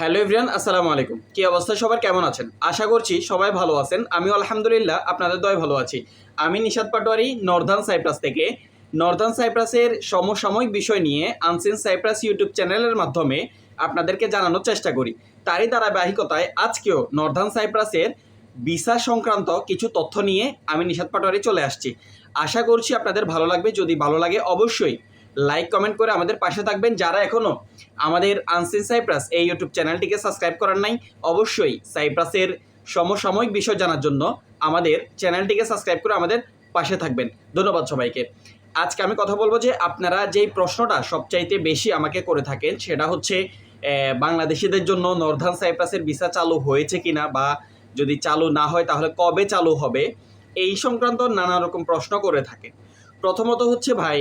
Hello everyone, আসসালামু আলাইকুম। কি অবস্থা, সবার কেমন আছেন? আশা করছি সবাই ভালো আছেন। আমিও আলহামদুলিল্লাহ আপনাদের দয়ায় ভালো আছি। আমি নিশাত পাটোয়ারি নর্দার্ন সাইপ্রাস থেকে। নর্দার্ন সাইপ্রাসের সমসাময়িক বিষয় নিয়ে আনসিন সাইপ্রাস ইউটিউব চ্যানেলের মাধ্যমে আপনাদেরকে জানানোর চেষ্টা করি। তারই ধারাবাহিকতায় আজকেও নর্দার্ন সাইপ্রাসের ভিসা সংক্রান্ত কিছু তথ্য নিয়ে আমি নিশাত পাটোয়ারি চলে আসছি। আশা করছি আপনাদের ভালো লাগবে। যদি ভালো লাগে অবশ্যই লাইক কমেন্ট করে আমাদের পাশে থাকবেন। যারা এখনও আমাদের আনসিন সাইপ্রাস এই ইউটিউব চ্যানেলটিকে সাবস্ক্রাইব করার নাই, অবশ্যই সাইপ্রাসের সমসাময়িক বিষয় জানার জন্য আমাদের চ্যানেলটিকে সাবস্ক্রাইব করে আমাদের পাশে থাকবেন। ধন্যবাদ সবাইকে। আজকে আমি কথা বলবো যে আপনারা যেই প্রশ্নটা সবচাইতে বেশি আমাকে করে থাকেন সেটা হচ্ছে বাংলাদেশিদের জন্য নর্দার্ন সাইপ্রাসের ভিসা চালু হয়েছে কিনা, বা যদি চালু না হয় তাহলে কবে চালু হবে, এই সংক্রান্ত নানা রকম প্রশ্ন করে থাকে। প্রথমত হচ্ছে ভাই,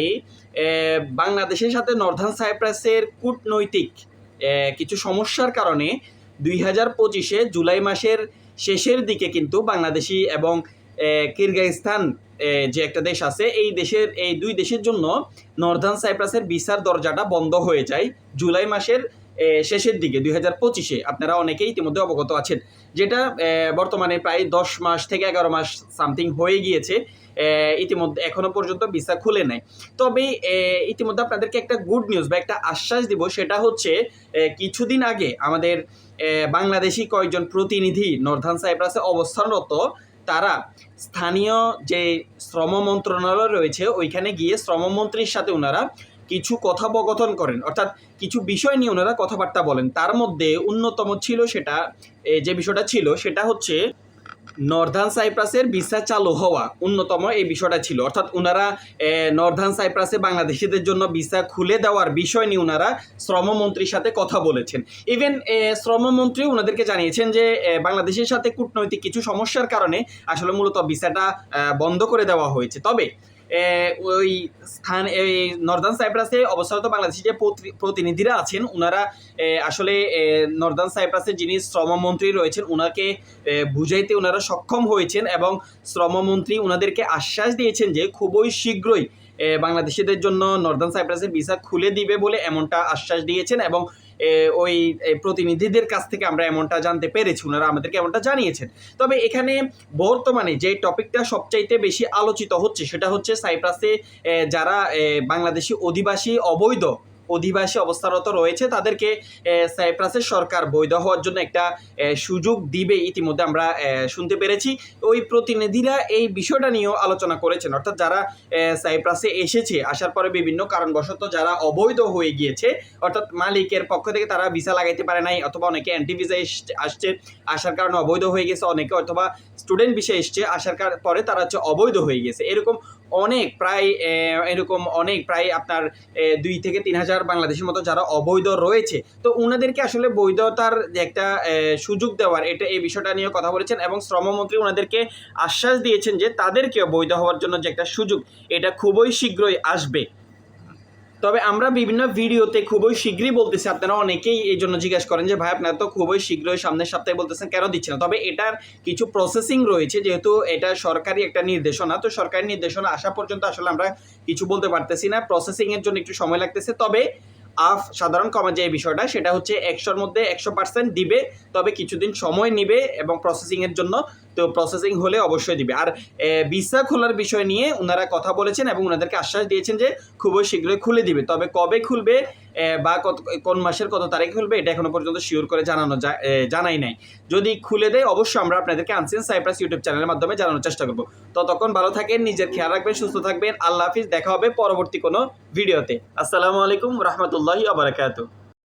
বাংলাদেশের সাথে নর্দার্ন সাইপ্রাসের কূটনৈতিক কিছু সমস্যার কারণে 2025-এ জুলাই মাসের শেষের দিকে কিন্তু বাংলাদেশি এবং কিরগিজস্তান যে একটা দেশ আছে, এই দুই দেশের জন্য নর্দার্ন সাইপ্রাসের ভিসার দরজাটা বন্ধ হয়ে যায় জুলাই মাসের শেষের দিকে 2025-এ। আপনারা অনেকেই ইতিমধ্যে অবগত আছেন, যেটা বর্তমানে প্রায় 10 মাস থেকে 11 মাস সামথিং হয়ে গিয়েছে। ইতিমধ্যে এখনো পর্যন্ত ভিসা খুলে নাই। তবে ইতিমধ্যে আপনাদেরকে একটা গুড নিউজ বা একটা আশ্বাস দিব, সেটা হচ্ছে কিছুদিন আগে আমাদের বাংলাদেশি কয়েকজন প্রতিনিধি নর্দার্ন সাইপ্রাসে অবস্থানরত, তারা স্থানীয় যে শ্রম মন্ত্রণালয় রয়েছে ওইখানে গিয়ে শ্রমমন্ত্রীর সাথে ওনারা কিছু কথোপকথন করেন, অর্থাৎ কিছু বিষয় নিয়ে ওনারা কথাবার্তা বলেন। তার মধ্যে অন্যতম ছিল সেটা, যে বিষয়টা ছিল সেটা হচ্ছে নর্দার্ন সাইপ্রাসের ভিসা চালু হওয়া অন্যতম এই বিষয়টা ছিল। অর্থাৎ ওনারা নর্দার্ন সাইপ্রাসে বাংলাদেশিদের জন্য ভিসা খুলে দেওয়ার বিষয় নিয়ে ওনারা শ্রমমন্ত্রীর সাথে কথা বলেছেন। ইভেন শ্রমমন্ত্রী ওনাদেরকে জানিয়েছেন যে বাংলাদেশের সাথে কূটনৈতিক কিছু সমস্যার কারণে আসলে মূলত ভিসাটা বন্ধ করে দেওয়া হয়েছে। তবে ওই এই নর্দার্ন সাইপ্রাসে অবস্থারত বাংলাদেশি যে প্রতিনিধিরা আছেন, ওনারা আসলে নর্দার্ন সাইপ্রাসের যিনি শ্রমমন্ত্রী রয়েছেন ওনাকে বুঝাইতে ওনারা সক্ষম হয়েছেন, এবং শ্রমমন্ত্রী ওনাদেরকে আশ্বাস দিয়েছেন যে খুবই শীঘ্রই বাংলাদেশিদের জন্য নর্দার্ন সাইপ্রাসের ভিসা খুলে দিবে বলে এমনটা আশ্বাস দিয়েছেন। এবং ওই প্রতিনিধিদের কাছ থেকে আমরা এমনটা জানতে পেরেছি, ওনারা আমাদেরকে এমনটা জানিয়েছেন। তবে এখানে বর্তমানে যে টপিকটা সবচাইতে বেশি আলোচিত হচ্ছে সেটা হচ্ছে সাইপ্রাসে যারা বাংলাদেশি অধিবাসী অবস্থারত রয়েছে তাদেরকে সাইপ্রাসের সরকার বৈধ হওয়ার জন্য একটা সুযোগ দিবে, ইতিমধ্যে আমরা শুনতে পেরেছি। ওই প্রতিনিধিরা এই বিষয়টা নিয়েও আলোচনা করেছেন, অর্থাৎ যারা সাইপ্রাসে এসেছে, আসার পরে বিভিন্ন কারণবশত যারা অবৈধ হয়ে গিয়েছে, অর্থাৎ মালিকের পক্ষ থেকে তারা ভিসা লাগাইতে পারে নাই, অথবা অনেকে অ্যান্টি ভিসা আসছে আসার কারণে অবৈধ হয়ে গেছে, অনেকে অথবা স্টুডেন্ট ভিসা এসছে আসার পরে তারা হচ্ছে অবৈধ হয়ে গেছে। এরকম অনেক প্রায় আপনার 2 থেকে 3 হাজার বাংলাদেশের মতো যারা অবৈধ রয়েছে, তো ওনাদেরকে আসলে বৈধতার যে একটা সুযোগ দেওয়ার এই বিষয়টা নিয়ে কথা বলেছেন, এবং শ্রমমন্ত্রী ওনাদেরকে আশ্বাস দিয়েছেন যে তাদেরকেও বৈধ হওয়ার জন্য যে একটা সুযোগ এটা খুবই শীঘ্রই আসবে। তবে আমরা বিভিন্ন ভিডিওতে খুবই শীঘ্রই বলতেছি, আপনারা অনেকেই এই জন্য জিজ্ঞাসা করেন যে ভাই আপনারা তো খুবই শীঘ্রই সামনের সপ্তাহে বলতেছেন, কেন দিচ্ছেন না? তবে এটার কিছু প্রসেসিং রয়েছে, যেহেতু এটা সরকারি একটা নির্দেশনা, তো সরকারি নির্দেশনা আসা পর্যন্ত আসলে আমরা কিছু বলতে পারতেছি না। প্রসেসিংয়ের জন্য একটু সময় লাগতেছে। তবে সাধারণ কমা যে বিষয়টা সেটা হচ্ছে 100-র মধ্যে 100% দিবে, তবে কিছুদিন সময় নিবে এবং প্রসেসিংয়ের জন্য, তো প্রসেসিং হলে অবশ্যই দিবে। আর ভিসা খোলার বিষয় নিয়ে ওনারা কথা বলেছেন এবং ওনাদেরকে আশ্বাস দিয়েছেন যে খুবই শীঘ্রই খুলে দিবে। তবে কবে খুলবে বা কোন মাসের কত তারিখে খুলবে এটা এখনো পর্যন্ত শিওর করে জানাই নাই। যদি খুলে দেয় অবশ্যই আমরা আপনাদেরকে আনসিন সাইপ্রাস ইউটিউব চ্যানেলের মাধ্যমে জানানোর চেষ্টা করব। ততক্ষণ ভালো থাকেন, নিজের খেয়াল রাখবেন, সুস্থ থাকবেন। আল্লাহ হাফিজ। দেখা হবে পরবর্তী কোনো ভিডিওতে। আসসালামু আলাইকুম রহমতুল্লাহি ওয়া বারাকাতুহু।